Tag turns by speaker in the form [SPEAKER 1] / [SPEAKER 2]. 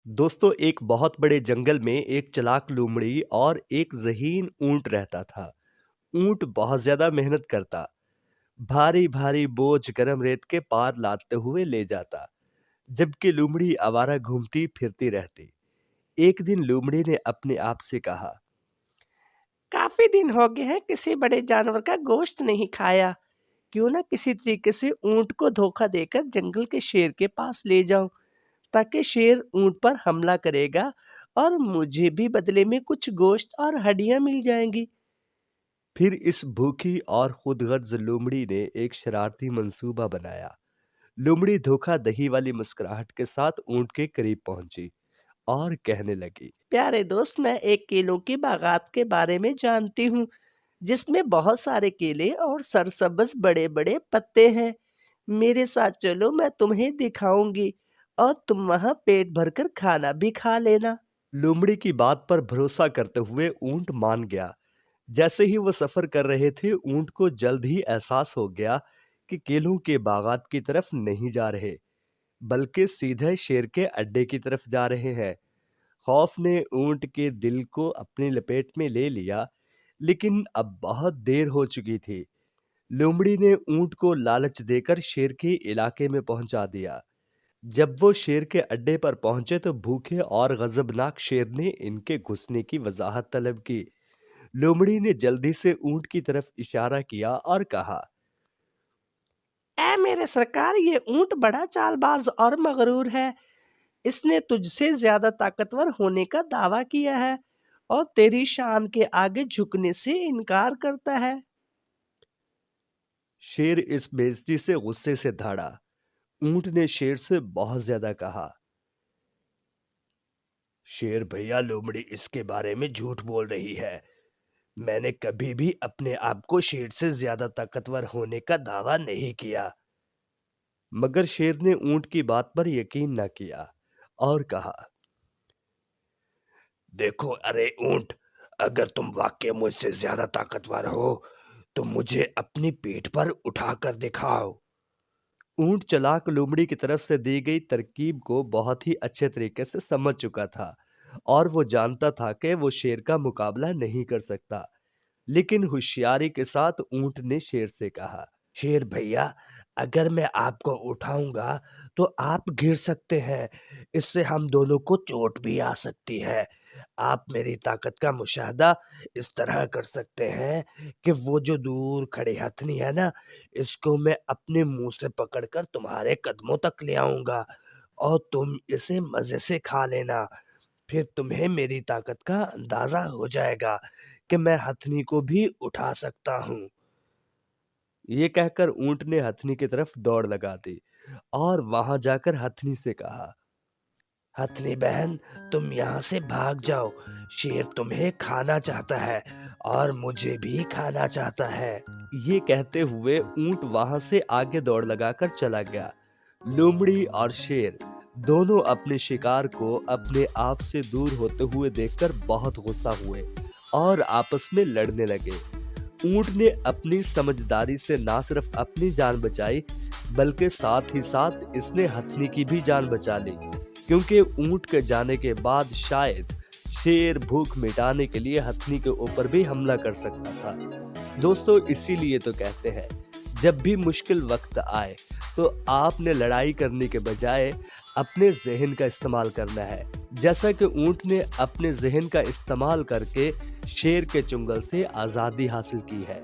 [SPEAKER 1] दोस्तों, एक बहुत बड़े जंगल में एक चालाक लोमड़ी और एक ज़हीन ऊंट रहता था। ऊंट बहुत ज्यादा मेहनत करता, भारी भारी बोझ गर्म रेत के पार लादते हुए ले जाता, जबकि लोमड़ी आवारा घूमती फिरती रहती। एक दिन लोमड़ी ने अपने आप से कहा,
[SPEAKER 2] काफी दिन हो गए हैं किसी बड़े जानवर का गोश्त नहीं खाया। क्यों ना किसी तरीके से ऊंट को धोखा देकर जंगल के शेर के पास ले जाऊं, ताकि शेर ऊंट पर हमला करेगा और मुझे भी बदले में कुछ गोश्त और हड्डियां मिल जाएंगी।
[SPEAKER 1] फिर इस भूखी और खुदगर्ज लोमड़ी ने एक शरारती मंसूबा बनाया। लोमड़ी धोखा दही वाली मुस्कुराहट के साथ ऊंट के करीब पहुंची और कहने लगी,
[SPEAKER 2] प्यारे दोस्त, मैं एक केलों की बागात के बारे में जानती हूँ, जिसमें बहुत सारे केले और सरसब्ज बड़े बड़े पत्ते हैं। मेरे साथ चलो, मैं तुम्हें दिखाऊंगी और तुम वहां पेट भरकर खाना भी खा लेना।
[SPEAKER 1] लोमड़ी की बात पर भरोसा करते हुए ऊंट मान गया। जैसे ही वो सफर कर रहे थे, ऊंट को जल्द ही एहसास हो गया कि केलों के बागात की तरफ नहीं जा रहे, बल्कि सीधे शेर के अड्डे की तरफ जा रहे हैं। खौफ ने ऊंट के दिल को अपनी लपेट में ले लिया, लेकिन अब बहुत देर हो चुकी थी। लोमड़ी ने ऊंट को लालच देकर शेर के इलाके में पहुंचा दिया। जब वो शेर के अड्डे पर पहुंचे तो भूखे और गजबनाक शेर ने इनके घुसने की वजाहत तलब की। लोमड़ी ने जल्दी से ऊंट की तरफ इशारा किया और कहा,
[SPEAKER 2] ऐ मेरे सरकार, ये ऊंट बड़ा चालबाज और मगरूर है। इसने तुझसे ज्यादा ताकतवर होने का दावा किया है और तेरी शान के आगे झुकने से इनकार करता है।
[SPEAKER 1] शेर इस बेइज्जती से गुस्से से दहाड़ा। ऊंट ने शेर से बहुत ज्यादा कहा, शेर भैया, लोमड़ी इसके बारे में झूठ बोल रही है। मैंने कभी भी अपने आप को शेर से ज्यादा ताकतवर होने का दावा नहीं किया। मगर शेर ने ऊंट की बात पर यकीन न किया और कहा, देखो अरे ऊंट, अगर तुम वाकई मुझसे ज्यादा ताकतवर हो तो मुझे अपनी पीठ पर उठाकर दिखाओ। ऊंट चालाक लोमड़ी की तरफ से दी गई तरकीब को बहुत ही अच्छे तरीके से समझ चुका था और वो जानता था कि वो शेर का मुकाबला नहीं कर सकता। लेकिन होशियारी के साथ ऊंट ने शेर से कहा, शेर भैया, अगर मैं आपको उठाऊंगा तो आप गिर सकते हैं। इससे हम दोनों को चोट भी आ सकती है। आप मेरी ताकत का मुशाहदा इस तरह कर सकते हैं कि वो जो दूर खड़ी हथनी है ना, इसको मैं अपने मुंह से पकड़कर तुम्हारे कदमों तक ले आऊंगा और तुम इसे मजे से खा लेना। फिर तुम्हें मेरी ताकत का अंदाजा हो जाएगा कि मैं हथनी को भी उठा सकता हूँ। ये कहकर ऊंट ने हथनी की तरफ दौड़ लगा दी और वहां जाकर हथनी से कहा, हथनी बहन, तुम यहाँ से भाग जाओ। शेर तुम्हें खाना चाहता है और मुझे भी खाना चाहता है। ये कहते हुए ऊंट वहां से आगे दौड़ लगाकर चला गया। लोमड़ी और शेर दोनों अपने शिकार को अपने आप से दूर होते हुए देखकर बहुत गुस्सा हुए और आपस में लड़ने लगे। ऊंट ने अपनी समझदारी से ना सिर्फ अपनी जान बचाई, बल्कि साथ ही साथ इसने हथनी की भी जान बचा ली, क्योंकि ऊंट के जाने के बाद शायद शेर भूख मिटाने के लिए हथनी के ऊपर भी हमला कर सकता था। दोस्तों, इसीलिए तो कहते हैं, जब भी मुश्किल वक्त आए तो आपने लड़ाई करने के बजाय अपने जहन का इस्तेमाल करना है, जैसा कि ऊंट ने अपने जहन का इस्तेमाल करके शेर के चुंगल से आजादी हासिल की है।